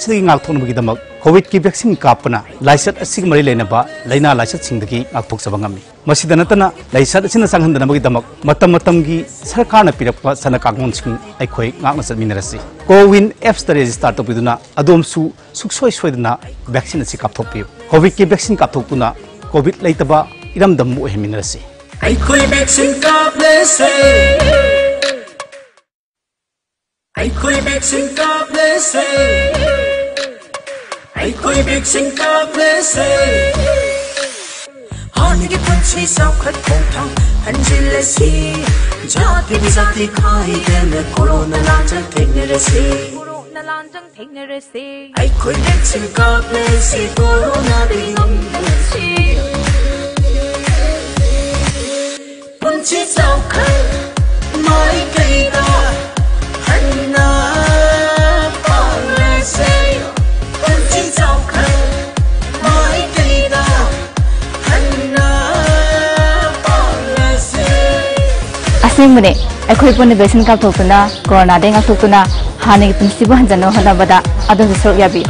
Sing out on the COVID ki vaccine kapana, Lysat a sigmari lenaba, Lena Lysat sing the key, Alpoxabangami. Masidanatana, Lysat in the Sangan Namagidamak, Matamatamgi, Sarkana Pirapa, Sanakagon sing, a quake, Magnas Mineracy. Go win F studies start up with Adom Su, Suksoi Swedna, vaccine Sikapopio. COVID ki vaccine kapokuna, COVID laterba, Iram the Muhemineracy. I quit vaccine kaplese. I quit vaccine kaplese. I quit vaccine kaplese. Honey के पंछी साखत कोठा हंजिले सी जाति बिजाति खाई देने corona लांचन ठेंगे रसे corona लांचन ठेंगे रसे I quit vaccine kaplese corona ठेंगे रसे पंछी साखत माई कईदा हन्ना पालसे पंछी साखत माई कईदा हन्ना पालसे असेंबने अखोई पुन वैक्सीन का थोकना कोरोना देंगा थोकना हानि की पुंसी बहन जनो हना बदा अदो सो याबी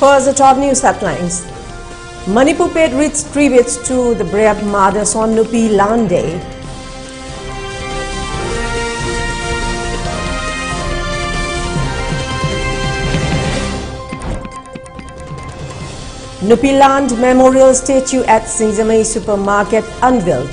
First, the top news headlines. Manipur paid rich tributes to the brave mothers on Nupi Land Day. Nupi Land Memorial Statue at Singzamei Supermarket unveiled.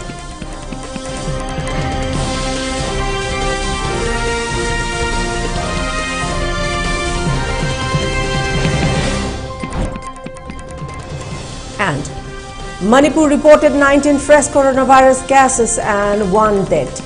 And Manipur reported 19 fresh coronavirus cases and 1 death.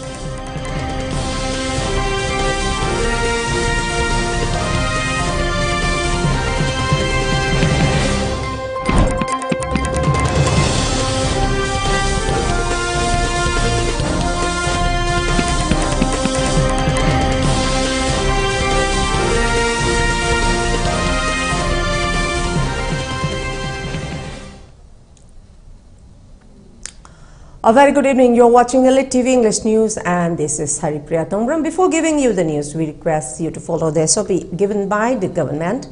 A very good evening. You're watching ELITETV English News and this is HARIPRIYA. Before giving you the news, we request you to follow the SOP given by the government,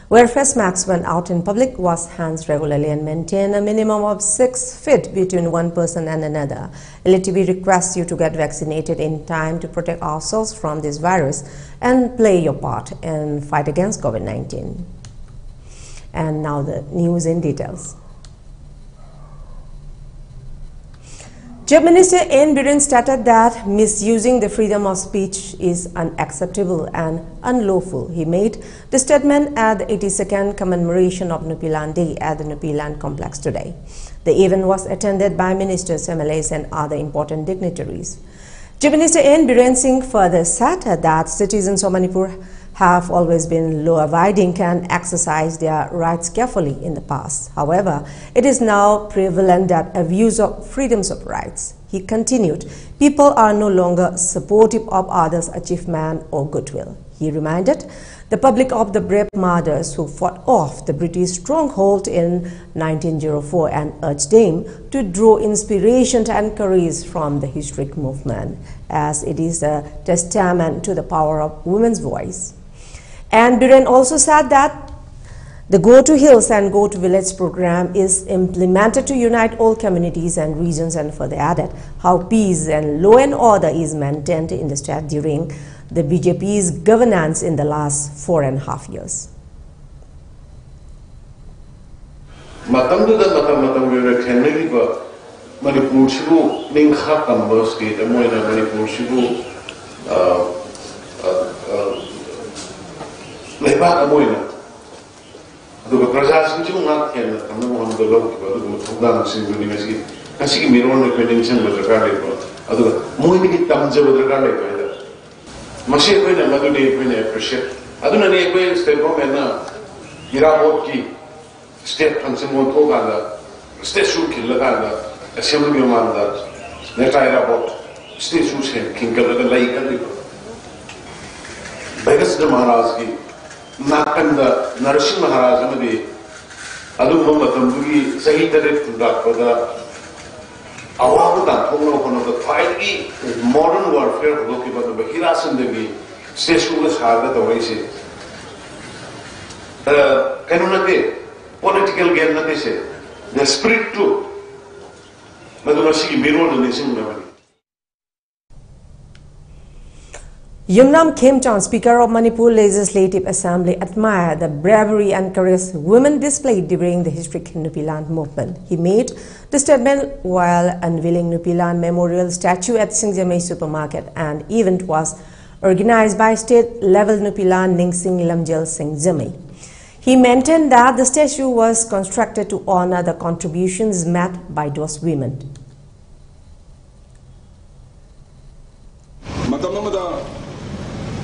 where face masks when out in public, wash hands regularly and maintain a minimum of 6 feet between one person and another. ELITETV requests you to get vaccinated in time to protect ourselves from this virus and play your part in fight against COVID-19. And now the news in details. Chief Minister N. Biren stated that misusing the freedom of speech is unacceptable and unlawful. He made the statement at the 82nd commemoration of Nupi Land Day at the Nupi Land complex today. The event was attended by ministers, MLAs and other important dignitaries. Chief Minister N. Biren Singh further said that citizens of Manipur have always been law-abiding and exercise their rights carefully in the past. However, it is now prevalent that abuse of freedoms of rights. He continued, people are no longer supportive of others' achievement or goodwill. He reminded the public of the brave mothers who fought off the British stronghold in 1904 and urged them to draw inspiration and courage from the historic movement, as it is a testament to the power of women's voice. And Biren also said that the Go to Hills and Go to Village program is implemented to unite all communities and regions, and further added how peace and law and order is maintained in the state during the BJP's governance in the last 4.5 years. aduga prasasam chu ngat ken kamna mo hamdo lo ki ba aduga thogdam sing duni ngasi kasi ki miron ne pending sang ba zakar le ba ꯑꯗꯨꯒ ꯃꯣꯏꯗꯒꯤ ꯇꯝꯖꯕ ꯗꯔꯀꯥꯔ ꯂꯩꯕ ꯍꯥꯏꯇꯥꯔꯦ ꯃꯁꯤ ꯑꯩꯈꯣꯏꯅ ꯃꯗꯨꯗꯤ ꯑꯩꯈꯣꯏꯅ appreciate ꯑꯗꯨꯅꯅꯤ ꯑꯩꯈꯣꯏ ꯁ꯭ꯇꯦꯠ ꯒꯣꯔꯃꯦꯟꯅ ꯏꯔꯥꯕꯣꯠꯀꯤ ꯁ꯭ꯇꯦꯠ ꯐꯪꯁꯟ ꯑꯣꯟꯊꯣꯛꯑꯀꯥꯟꯗ ꯁ꯭ꯇꯦꯠꯁꯨ ꯈꯤꯜꯂꯀꯥꯟꯗ ꯑꯦꯁꯦꯝꯕ꯭ꯂꯤ ꯃꯃꯥꯡꯗ ꯅꯦꯇꯥ ꯏꯔꯥꯕꯣꯠ ꯁ꯭ꯇꯦꯠꯁꯨ ꯈꯤꯟꯒꯠꯂꯒ ꯂꯩ ꯀꯜꯂꯤꯕ ꯚꯩꯒꯁꯗ ꯃꯍꯥꯔꯥꯖꯒꯤ ꯅꯥꯀꯟꯗ ꯅꯔꯁꯤꯡ ꯃꯍꯥꯔꯥꯖ ꯑꯃꯗꯤ ꯑꯗꯨꯒꯨꯝꯕ ꯃꯇꯝꯗꯨꯒꯤ ꯆꯍꯤ 8 ꯈꯨꯟꯗꯥꯛꯄꯗ ꯑꯋꯥꯕ ꯇꯥꯟꯊꯣꯛꯅꯕ ꯍꯣꯠꯅꯕꯗ ꯈ꯭ꯋꯥꯏꯗꯒꯤ ꯃꯣꯗꯔꯟ ꯋꯥꯔꯐꯤꯌꯔ ꯍꯧꯗꯣꯛꯈꯤꯕ ꯑꯗꯨꯒ ꯍꯤꯔꯥꯁꯟꯗꯒꯤ ꯁ꯭ꯇꯦꯠꯁꯨꯒ ꯁꯥꯔꯒ ꯇꯧꯔꯛꯏꯁꯦ ꯀꯩꯅꯣ ꯅꯠꯇꯦ political game na dise the spirit too madura sigi mirror na nisingna Yumnam Khemchand, Speaker of Manipur Legislative Assembly, admired the bravery and courage women displayed during the historic Nupiland movement. He made the statement while unveiling Nupiland Memorial statue at Singjamei Supermarket. An event was organized by state-level Nupiland Ningsing Lamjel Singjamei. He maintained that the statue was constructed to honor the contributions made by those women.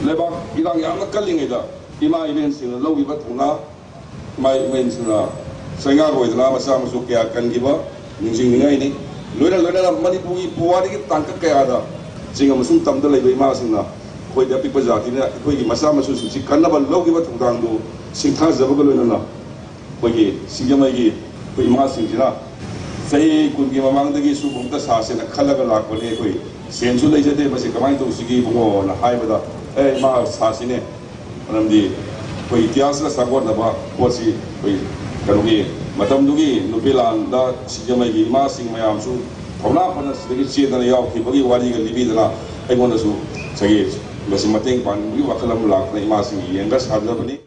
Lebak ilang yang nakaling ida ima events in low iba tuna my events na senga ko ida masa masuk kaya kan giba ningsing ningai ni loira Manipuri puwari ki tangka kaya ada singa masung tamda lay ima singna koi da pipa jati na koi ki masa masu si kanna ba low iba tungdang do singtha zabaga loina na koi ki singamai ki koi ima singina sai kun ki mamang dagi su bungta sa se na khalaga lakole koi sensu lay jate basi kamai to sigi bungo na hai bada ma sasine anamdi koi ityas la sagor na ba kosi koi kanugi matam dugi Nupiland da Singjamai gi ma sing mayam su thawna phana sigi chedana yaw ki bagi wari ga libi dana aigona su sagi basi mateng pan gi wakalam lak na ima sing yenga sadna bani.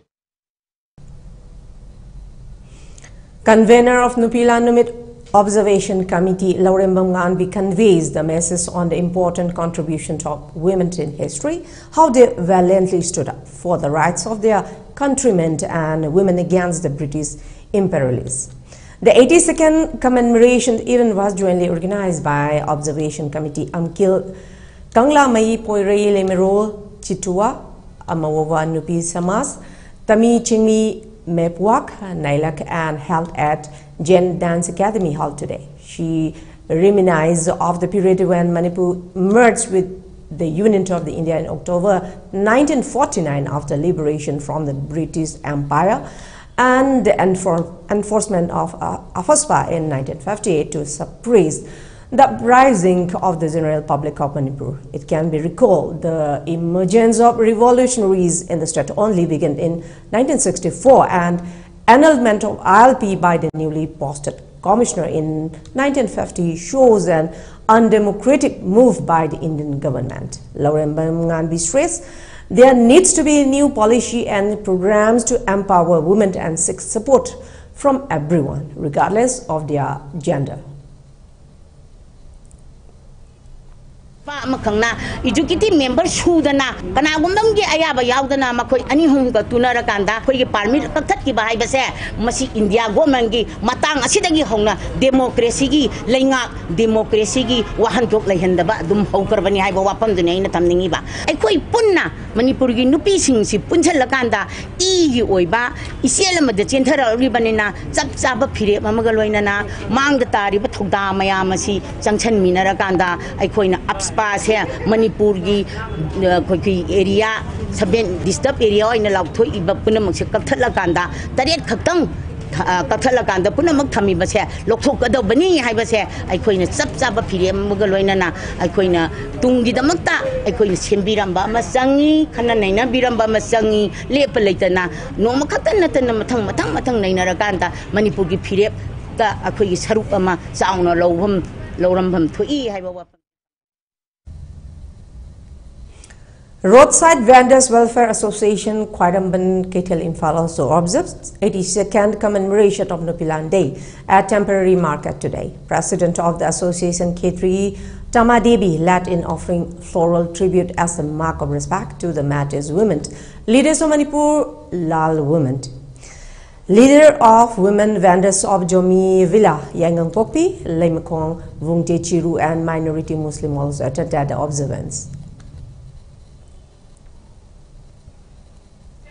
Convener of Nupiland Numit Observation Committee Laurembam Nganbi conveys the message on the important contributions of women in history, how they valiantly stood up for the rights of their countrymen and women against the British imperialists. The 82nd commemoration event was jointly organized by Observation Committee Amkil Kangla Mai Poirei Lemero Chitua Amawa Nupi Samas Tami Chingmi Mepwak Nailak and held at Jen Dance Academy Hall today. She reminisced of the period when Manipur merged with the Union of the India in October 1949 after liberation from the British Empire and the enforcement of AFSPA in 1958 to suppress the uprising of the general public of Manipur. It can be recalled the emergence of revolutionaries in the state only began in 1964 and annulment of ILP by the newly posted commissioner in 1950 shows an undemocratic move by the Indian government. Laurembam Nganbi stressed there needs to be new policy and programs to empower women and seek support from everyone, regardless of their gender. Executive member Sudana, Kanagundam Ayaba Yaudana, Makoi, Anihunga, Tunarakanda, Koi Parmit, Taki Bahibase, Masi India, Gomangi, Matang, Asidagi Honga, Democracy, Lenga, Democracy, Wahantok Lehendaba, Dum Hokarvani, Wapan, the name of Taminiba. I koi Punna, Manipuri Nupising, Punjalakanda, E. Oiba, Isielama, the Central Ribanina, Zapsaba Piri, Mamagaloina, Mangatari, Batuda, Mayamasi, Junction Minarakanda, I coin ups. Pass here, Manipur area, Saben disturb area in a loud toy, Punamuk Katalakanda, Tariet Katang Katalakanda, Punamuk Tami was here, Lokoka the Bani, I was here, I coin a Sapsaba Piriam Mugaloina, I coin a Tungi the Mata, I coin Simbiramba Masangi, Kanana Biramba Masangi, Lepalitana, no Makatana Matang Matang Nainaraganda, Manipuri Piria, the Akui Sarupama, Sound or Lowram to E. Roadside Vendors Welfare Association Kwadamban Ketel Infal also observes 82nd commemoration of Nupiland Day at temporary market today. President of the association K3 Tamadevi led in offering floral tribute as a mark of respect to the martyrs women, leaders of Manipur, Lal women. Leader of Women Vendors of Jomi Villa, Yangang Pokpi, Lemkong, Vungte Chiru, and minority Muslim also attended the observance.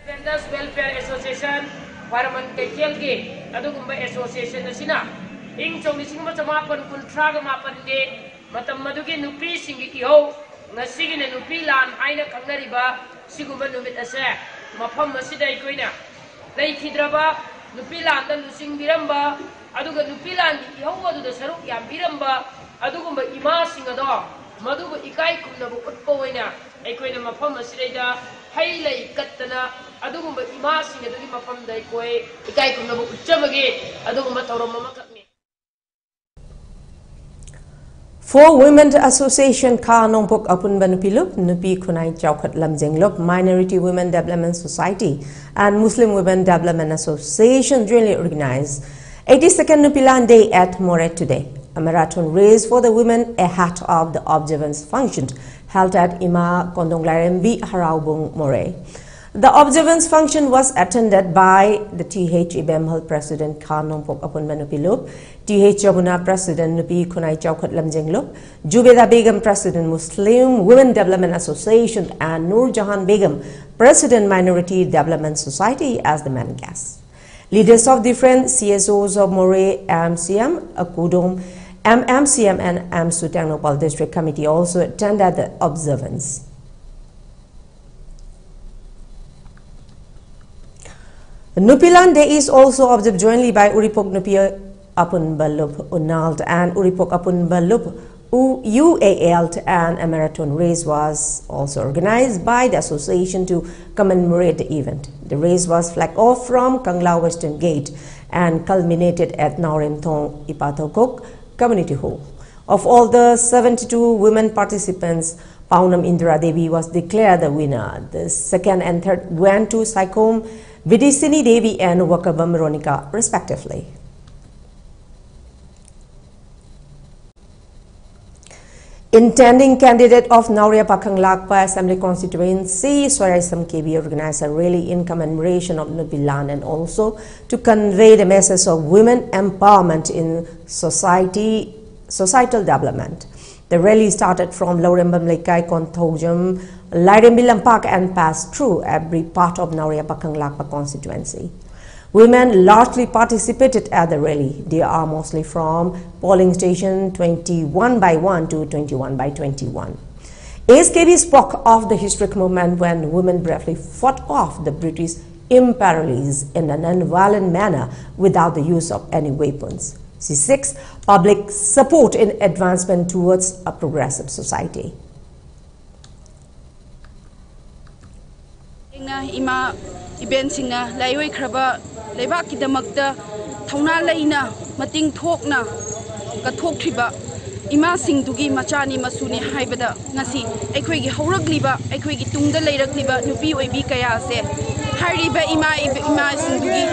Vendors Welfare Association, Parliament Kelge, Adugumba Association, Sina, Ing Chomisima Mapan Kuntraga Mapande, Matamaduki Nupi Singi Ho, Nasigin and Nupilan, Aina Kangariba, Siguma Numit Asa, Mapam Masida Iguina. Lay Kidraba, Nupilan, the Lusing Biramba, Aduga Nupilan, Yahu the Saru Yam Biramba, Adugumba Ima Singador, Maduba Ikai Kunabu Utpoina, Equina Mapama Sreda, Haylay Katana, Adugumba Ima Singadima from the Equa, Ikai Kunabu Chamage, Adugumba Toromaka. For Women Association Ka Nongpok Apun Banupilup, Nupi Kunai Chaukat Lamjenglop, Minority Women Development Society, and Muslim Women Development Association jointly organized 82nd Nupilan Day at More today. A marathon race for the women ahead of the observance function held at Ima Kondonglarembi Haraubung More. The observance function was attended by the TH Ibemhal President Ka Nongpok Apun Banupilup, TH Jabuna President Nupi Kunai Chaukat Lamjenglup, Jubeda Begum President Muslim Women Development Association, and Nur Jahan Begum President Minority Development Society as the main guests. Leaders of different CSOs of More, MCM, Akudom, MMCM, and Amsu Technopal District Committee also attended the observance. Nupilan Day is also observed jointly by Uripok Nupia Apun Balup Unald and Uripok Apun Balup UAL, and a marathon race was also organized by the association to commemorate the event. The race was flagged off from Kangla Western Gate and culminated at Naurentong Ipatokok Community Hall. Of all the 72 women participants, Paunam Indra Devi was declared the winner. The second and third went to Saikom Vidisini Devi and Wakabam Ronika, respectively. Intending candidate of Nauria Pakanglakpa Assembly Constituency, Swaraisam KB organized a rally in commemoration of Nupilan and also to convey the message of women empowerment in societal development. The rally started from Laurembam Lekai Kontojam, Lairembilam Park, and passed through every part of Nauria Pakanglakpa constituency. Women largely participated at the rally. They are mostly from polling station 21/1 to 21/21. ASKB spoke of the historic moment when women bravely fought off the British imperialists in a non-violent manner without the use of any weapons. She seeks public support in advancement towards a progressive society. Ima Ibensinga Laiwe Kraba Lebaki the Magda Tona Laina Mating Tokna Katok Ima Sing Dugi Machani Masuni Haibada Nasi Equigi Horagliba Equigi Tunda Lairagliba Nupi Bikaya se Hariba Ima Sindugi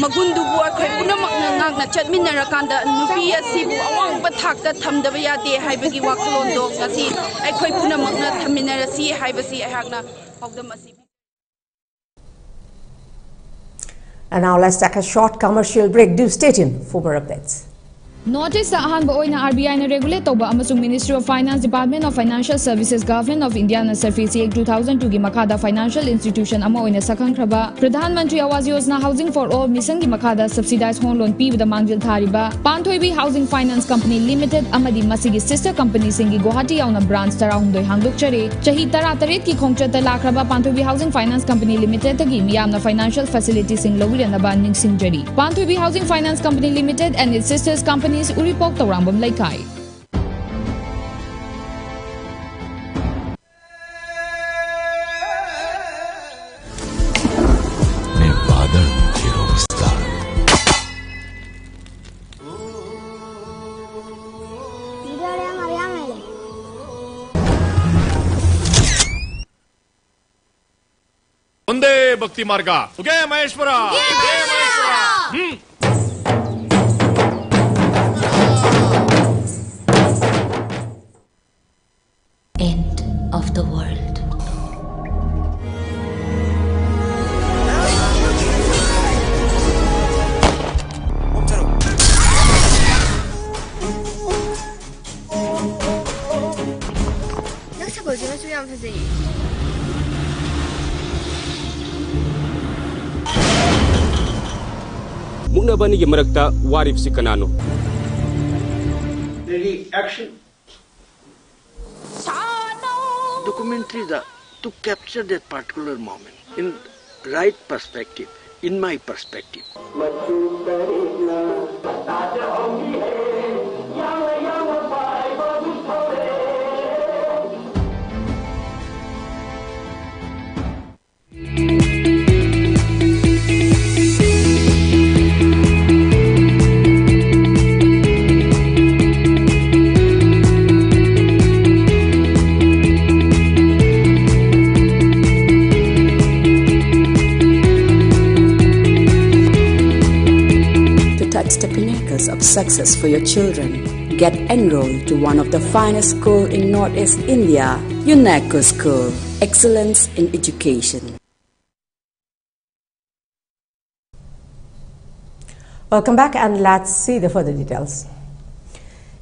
Magundubu Akuna Magna Chatminarakanda Nupia Sibu Awang Batakta Tamdavaya de Haibagi Wakalondo Nasi Equipuna Magna Taminarasi Haibasi Hagna of the Masi. And now let's take a short commercial break. Do stay tuned for more updates. Notice the ahan oina RBI na regulate toba amasung Ministry of Finance, Department of Financial Services, Government of India na Surface Act 2002 gi makada financial institution ama oina sakang kraba Pradhan Mantri Awas Yojana Housing for All mission gi makada subsidized home loan pibada mangjil thariba Panthoibi Housing Finance Company Limited amadi masigi sister company singi Guwahati yauna branch tarahumdoi hangdokchare chahi 13 ki khongchata lakraba Panthoibi Housing Finance Company Limited gi miyamna financial facilities sing lawirana ningsingjari Panthoibi Housing Finance Company Limited and its sisters company Uripok Tarambam Laikai. Onde Bhakti Marga. Okay, Maheshwara. End of the world. Muknabani ki marakta warif si kanano. Ready, action. Documentary to capture that particular moment in right perspective, in my perspective. The pinnacles of success for your children. Get enrolled to one of the finest schools in Northeast India, UNESCO School. Excellence in education. Welcome back, and let's see the further details.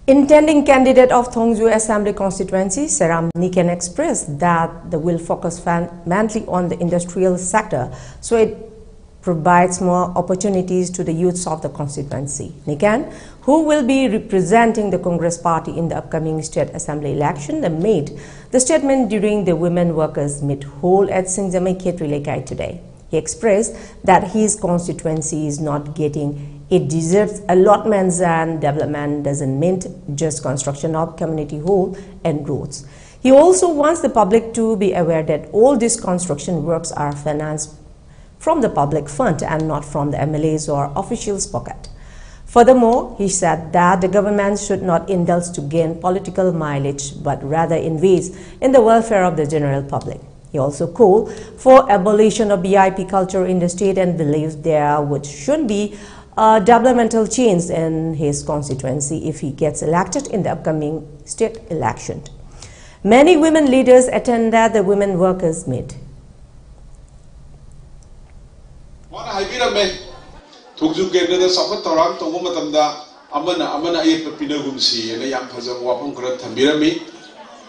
Intending candidate of Thongju Assembly constituency, Seram Niken expressed that they will focus fundamentally on the industrial sector, so it provides more opportunities to the youths of the constituency. Nikan, who will be representing the Congress party in the upcoming state assembly election, made the statement during the women workers meet hold at Singjamai Khetri Lekai today. He expressed that his constituency is not getting it deserves allotments, and development doesn't mean just construction of community hall and roads. He also wants the public to be aware that all these construction works are financed from the public fund and not from the MLA's or officials' pocket. Furthermore, he said that the government should not indulge to gain political mileage, but rather invest in the welfare of the general public. He also called for abolition of BIP culture in the state and believes there should be a developmental change in his constituency if he gets elected in the upcoming state election. Many women leaders attended the women workers meet. Thongju Kendra Sapat Toram Tongo Matamda Amana Pinagumsi and a young Pazam Wapon Krat Tambirami,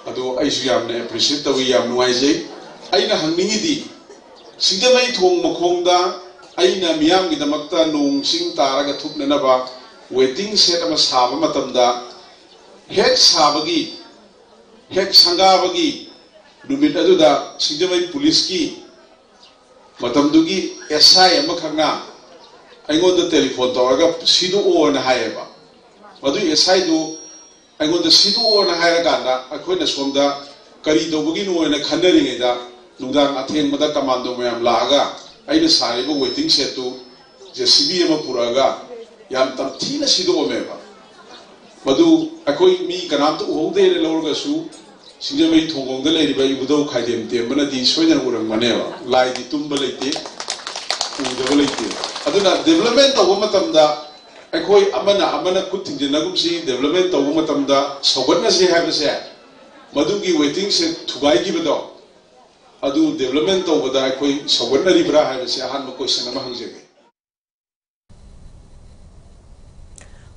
Ado Aishiam appreciate the William Noise, Aina Haningidi, Singamay Tong Mokonda, Aina Miam in the Makta Nung Sing Taraga Tuknanaba, waiting set of Saba Matamda, Hex Habagi, Hex Hangabagi, Numitaduda, Singamay Puliski, Matamdugi, Esai Makanga. I got the telephone to Sidu or and Hayaba. What do you say? I got the Sidu or and Hayaganda, a queen from the Carito Bugino and a Candering, Nudan attain Mada Commando Mam Laga. I decided waiting set to the CBM Puraga, Yam Tantina Sidu Meva. Madu, a queen me cannot hold the Lorgasu, Sinjamay Tong the lady by Udo Kadim, the Manadi Sweden or Maneva, like the Tumbalete, Aduna development of Womatamda, Akoi Amana Kutin Nagumsi, development of Womatamda, so what does he have to say? Madugi waiting said to buy give a dog. Adu development over the Akoi, so what Libra has a hand question among them.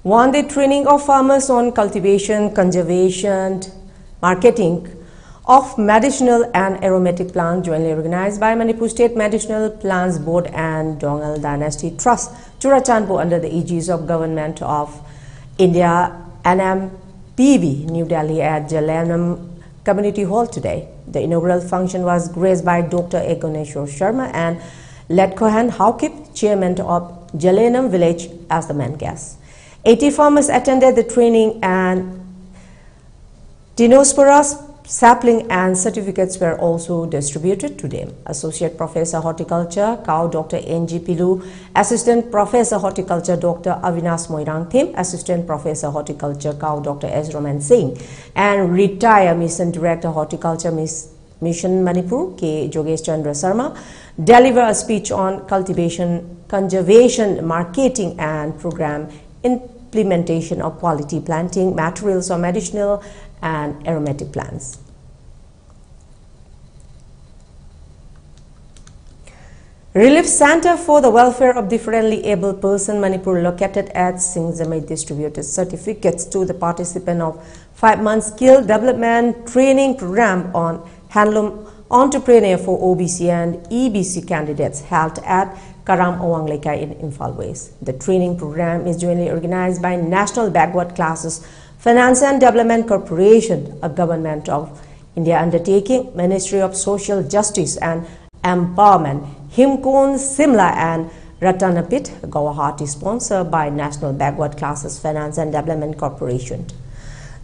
One-day training of farmers on cultivation, conservation, marketing of medicinal and aromatic plants jointly organized by Manipur State Medicinal Plants Board and Dongal Dynasty Trust, Churachandpo, under the aegis of Government of India NMPV, New Delhi at Jalanam Community Hall today. The inaugural function was graced by Dr. Egoneshwar Sharma and Letkohan Haukip, chairman of Jalanam village, as the main guest. 80 farmers attended the training and Dinosporas sapling and certificates were also distributed to them. Associate Professor Horticulture, Cow Dr. N.G. Pilu, Assistant Professor Horticulture Dr. Avinash Moirang Thim, Assistant Professor Horticulture, Cow Dr. S. Roman Singh, and Retired Mission Director Horticulture Mission Manipur, K. Jogesh Chandra Sharma, deliver a speech on cultivation, conservation, marketing and program implementation of quality planting materials or medicinal and aromatic plants. Relief Center for the Welfare of Differently Abled Person Manipur, located at Singjamai, distributed certificates to the participant of 5-month skill development training program on Handloom Entrepreneur for OBC and EBC candidates held at Karam Awang Lekai in Imphal West. The training program is jointly organized by National Backward Classes Finance and Development Corporation, a Government of India undertaking, Ministry of Social Justice and Empowerment, Himkon, Simla and Ratanapit, Guwahati, sponsored by National Backward Classes Finance and Development Corporation.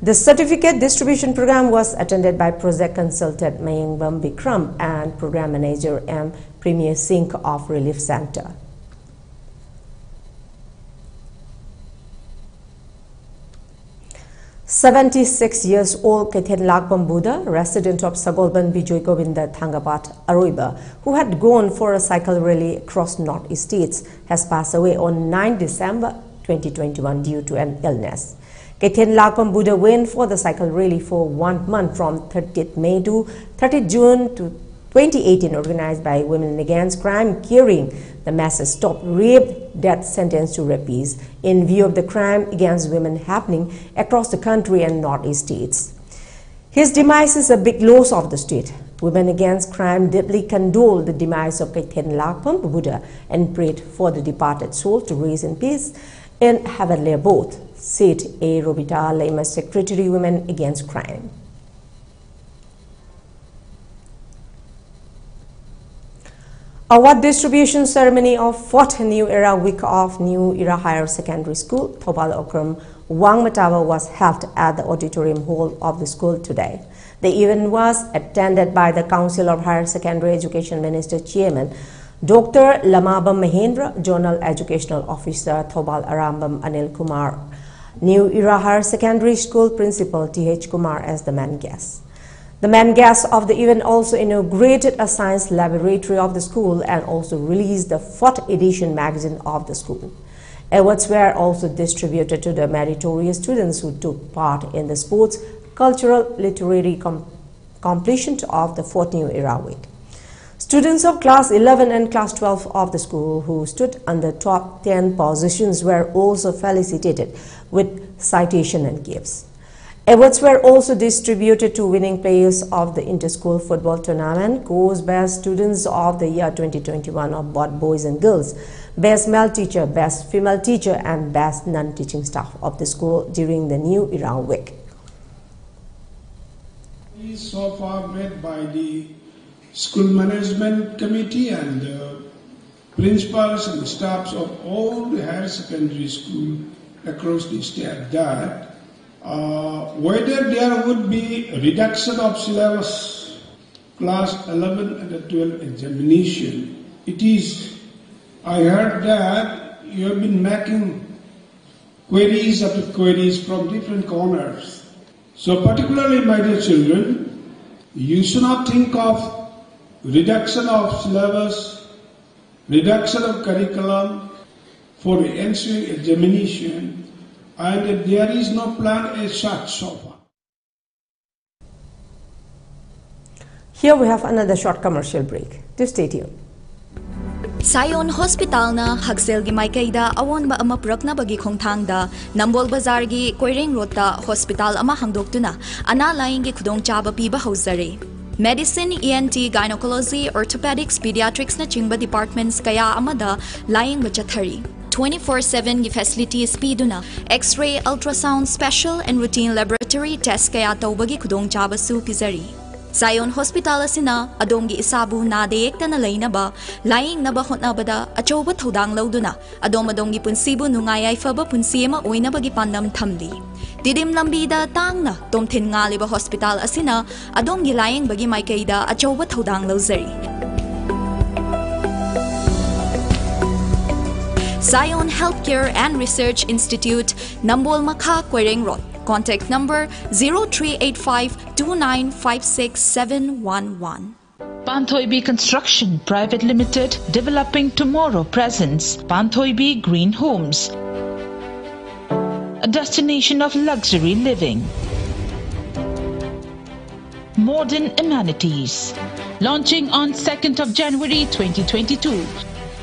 The certificate distribution program was attended by project consultant Mayangbam Bikram and program manager M. Premier Singh of Relief Center. "76-years-old Kethen Lakbam Buddha, resident of Sagolban Bijoy Govinda Thangapat Aroiba, who had gone for a cycle rally across Northeast states, has passed away on 9 December 2021 due to an illness. Kethen Lakbam Buddha went for the cycle rally for 1 month from 30th May to 30th June to 2018, organized by Women Against Crime, carrying the message "Stop Rape, Death Sentence to Rapists," in view of the crime against women happening across the country and Northeast states. His demise is a big loss of the state. Women Against Crime deeply condole the demise of Kethen Lakbam Buddha and prayed for the departed soul to rest in peace in heavenly abode, said A. Robita Lema, Secretary, Women Against Crime. Award distribution ceremony of 4th New Era Week of New Era Higher Secondary School, Thobal Okram, Wangmatawa, was held at the auditorium hall of the school today. The event was attended by the Council of Higher Secondary Education Minister Chairman Dr. Lamabam Mahendra, Zonal Educational Officer Thobal Arambam Anil Kumar, New Era Higher Secondary School Principal T.H. Kumar as the main guest. The main guest of the event also inaugurated a science laboratory of the school and also released the 4th edition magazine of the school. Awards were also distributed to the meritorious students who took part in the sports, cultural, literary completion of the 4th New Era Week. Students of class 11 and class 12 of the school who stood on the top 10 positions were also felicitated with citation and gifts. Awards were also distributed to winning players of the inter-school football tournament, course best students of the year 2021 of both boys and girls, best male teacher, best female teacher, and best non-teaching staff of the school during the New Era Week. So far made by the school management committee and the principals and staffs of all the higher secondary schools across the state that whether there would be a reduction of syllabus class 11 and the 12 examination, I heard that you have been making queries after queries from different corners. So particularly, my dear children, you should not think of reduction of syllabus, reduction of curriculum for the ensuing examination, and there is no plan as such so far. Here we have another short commercial break. To stay tuned. Sayon Hospital na Hagsel gi Maikaida awon ba ama purakna bagi khongthang da Nambol Bazar gi Koireng Road ta hospital ama hangdoktuna ana laing gi khudong chaba piba hausare. Medicine, ENT, Gynecology, Orthopedics, Pediatrics na chingba departments kaya amada laing bachathari. 24/7 gi facilities piduna X-ray, ultrasound, special and routine laboratory test kaya tawbagi khudong chaba su pizari. Sayon Hospital asina adom gi isabu na deyekta na lainaba laing naba hotnabada achoba thodang lauduna adom gi punsibu nungayay faba punsiyama oinaba gi pandam thamli. Didim lambida tangna tomthin nga liba hospital asina adom gi laing bagi maikaida achoba thodang lauzari. Zion Healthcare and Research Institute, Nambol Makha, Koireng Road. Contact number 0385-2956-711. Panthoibi Construction Private Limited, developing tomorrow presents Panthoibi Green Homes, a destination of luxury living. Modern amenities. Launching on 2nd of January 2022.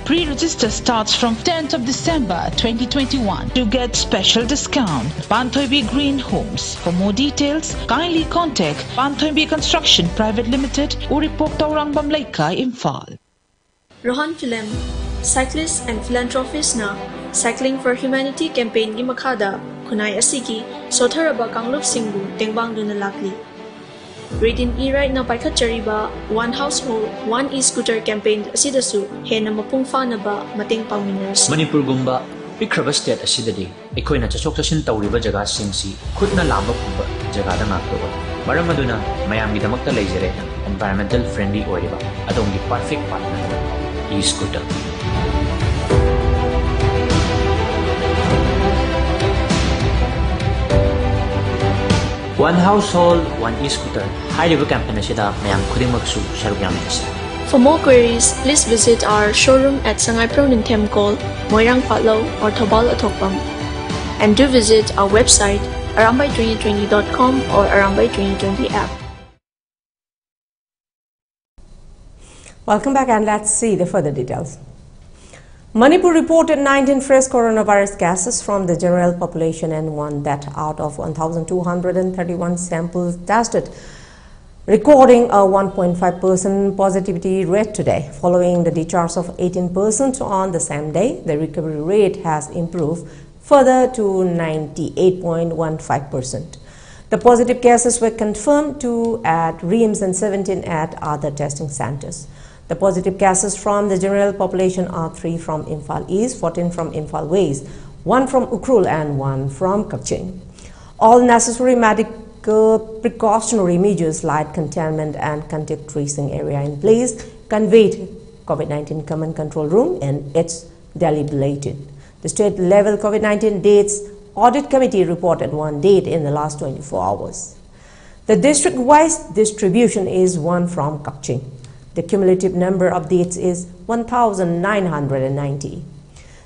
Pre-register starts from 10th of December 2021 to get special discount. Panthoibi Green Homes. For more details, kindly contact Panthoibi Construction Private Limited, Uripok Taurang Bamlaika, Imphal. Rohan Film, cyclists and philanthropists na Cycling for Humanity campaign gi makada khunai asigi sotharaba kanglup singbu tengbang duna lakli. Reading e-ride na paikhat chariba One Household, One E-Scooter campaign asidasu hena mapung fanaba mateng pangminers. Manipur gumba pikraba state asidadi ekoina chachok chachin tawriba jaga singsi khutna lamba pumba jaga da ngaktoba maram aduna mayamgi damakta leijare environmental friendly oiriba adongi perfect partner E-Scooter. One Household, One E-Scooter. Hariba campaign asida mayam khudimagsu saruk yaminasi. For more queries, please visit our showroom at Sangai Pronin Temkol, Moirang Patlo, or Thobal Atokpam. And do visit our website arambai2020.com or Arambai2020 app. Welcome back, and let's see the further details. Manipur reported 19 fresh coronavirus cases from the general population and one death out of 1,231 samples tested, recording a 1.5% positivity rate today. Following the discharge of 18% on the same day, the recovery rate has improved further to 98.15%. The positive cases were confirmed 2 at RIMS and 17 at other testing centers. The positive cases from the general population are 3 from Imphal East, 14 from Imphal West, 1 from Ukhrul and 1 from Kaching. All necessary medical precautionary measures like containment and contact tracing area in place conveyed COVID-19 Command Control Room and its deliberated. The state-level COVID-19 dates audit committee reported 1 date in the last 24 hours. The district-wise distribution is 1 from Kaching. The cumulative number of deaths is 1,990.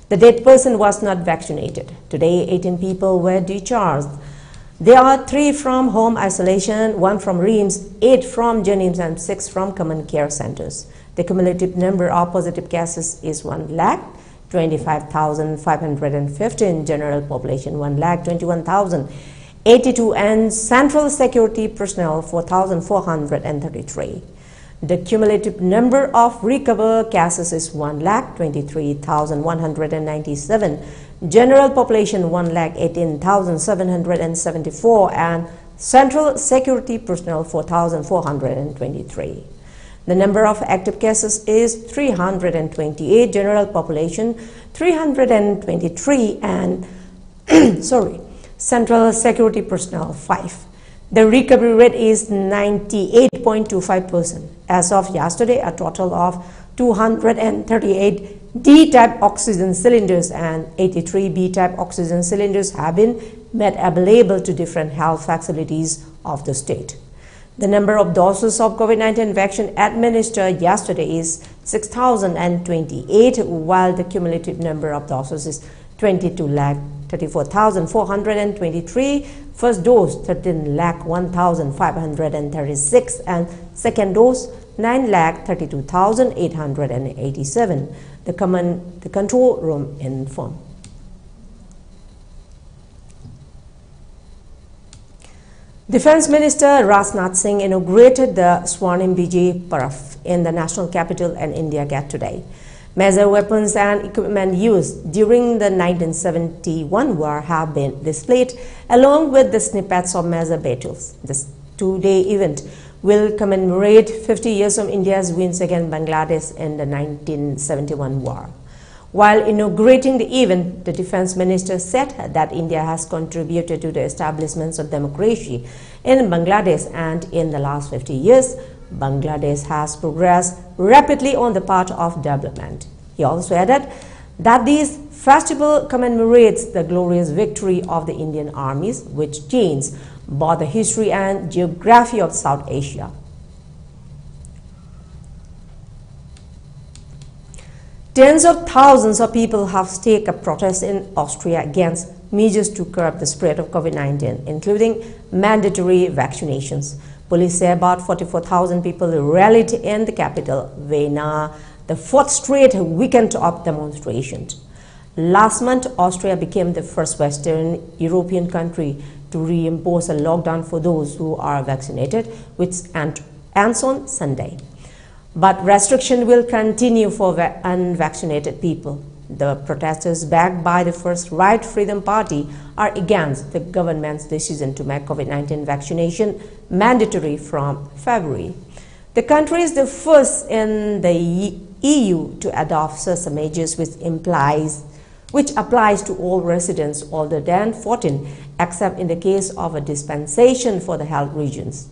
The dead person was not vaccinated. Today, 18 people were discharged. There are 3 from home isolation, 1 from RIMS, 8 from Jenims, and 6 from common care centers. The cumulative number of positive cases is 1,25,515, general population 1,21,082, and central security personnel 4,433. The cumulative number of recovered cases is 1,23,197, general population 1,18,774, and central security personnel 4,423. The number of active cases is 328, general population 323, and central security personnel 5. The recovery rate is 98.25%. As of yesterday, a total of 238 D-type oxygen cylinders and 83 B-type oxygen cylinders have been made available to different health facilities of the state. The number of doses of COVID-19 vaccine administered yesterday is 6,028, while the cumulative number of doses is 22,34,423. First dose 13,01,536 and second dose 9,32,887. The control room informed. Defense Minister Rajnath Singh inaugurated the Swarnim Vijay Parv in the national capital and India Gate today. Major weapons and equipment used during the 1971 war have been displayed along with the snippets of major battles. This 2-day event will commemorate 50 years of India's wins against Bangladesh in the 1971 war. While inaugurating the event, the Defense Minister said that India has contributed to the establishment of democracy in Bangladesh, and in the last 50 years, Bangladesh has progressed rapidly on the path of development. He also added that this festival commemorates the glorious victory of the Indian armies, which changed both the history and geography of South Asia. Tens of thousands of people have staged a protest in Austria against measures to curb the spread of COVID-19, including mandatory vaccinations. Police say about 44,000 people rallied in the capital, Vienna, the fourth straight weekend of demonstrations. Last month, Austria became the first Western European country to reimpose a lockdown for those who are vaccinated, which ends on Sunday. But restriction will continue for unvaccinated people. The protesters, backed by the First Right Freedom Party, are against the government's decision to make COVID-19 vaccination mandatory from February. The country is the first in the EU to adopt such measures, which applies to all residents older than 14, except in the case of a dispensation for the health regions.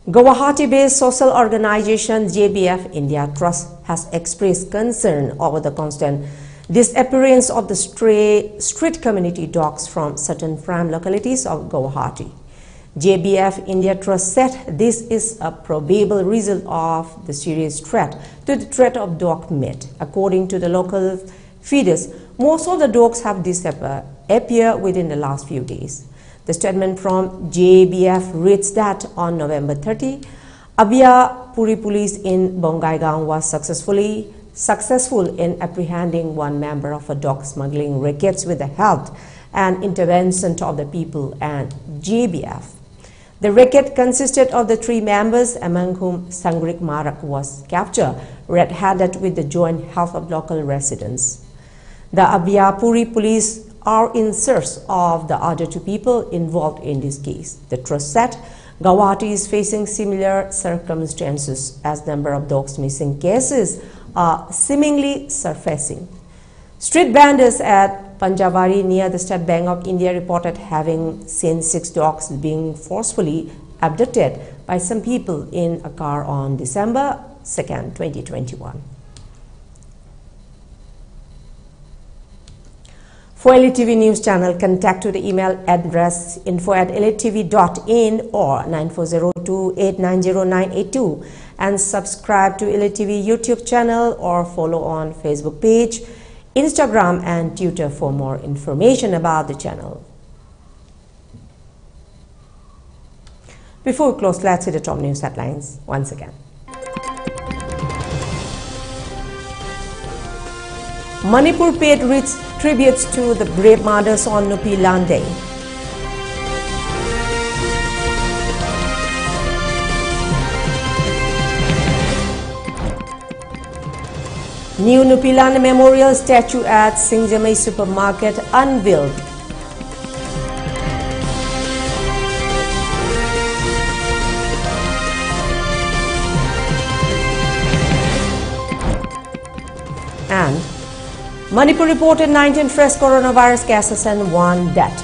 Guwahati-based social organization JBF India Trust has expressed concern over the constant disappearance of the street community dogs from certain prime localities of Guwahati. JBF India Trust said this is a probable result of the serious threat to the trade of dog meat. According to the local feeders, most of the dogs have disappeared within the last few days. The statement from JBF reads that on November 30, Abhiapuri police in Bongaigaon was successful in apprehending one member of a dog smuggling rackets with the help and intervention of the people and JBF. The racket consisted of the 3 members, among whom Sangrik Marak was captured, red-handed with the joint help of local residents. The Abhiapuri police are in search of the other 2 people involved in this case. The trust said Guwahati is facing similar circumstances as number of dogs missing cases are seemingly surfacing. Street vendors at Panjawari near the State Bank of India reported having seen 6 dogs being forcefully abducted by some people in a car on December 2nd, 2021. For ELITETV News Channel, contact to the email address info@elitetv.in or 9402890982 and subscribe to ELITETV YouTube channel or follow on Facebook page, Instagram and Twitter for more information about the channel. Before we close, let's see the top news headlines once again. Manipur paid rich tributes to the brave mothers on Nupi Land Day. New Nupi Land Memorial statue at Singjamei Supermarket unveiled. And Manipur reported 19 fresh coronavirus cases and 1 death.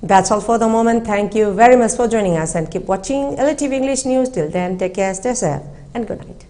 That's all for the moment. Thank you very much for joining us and keep watching ELITETV English News. Till then, take care, stay safe and good night.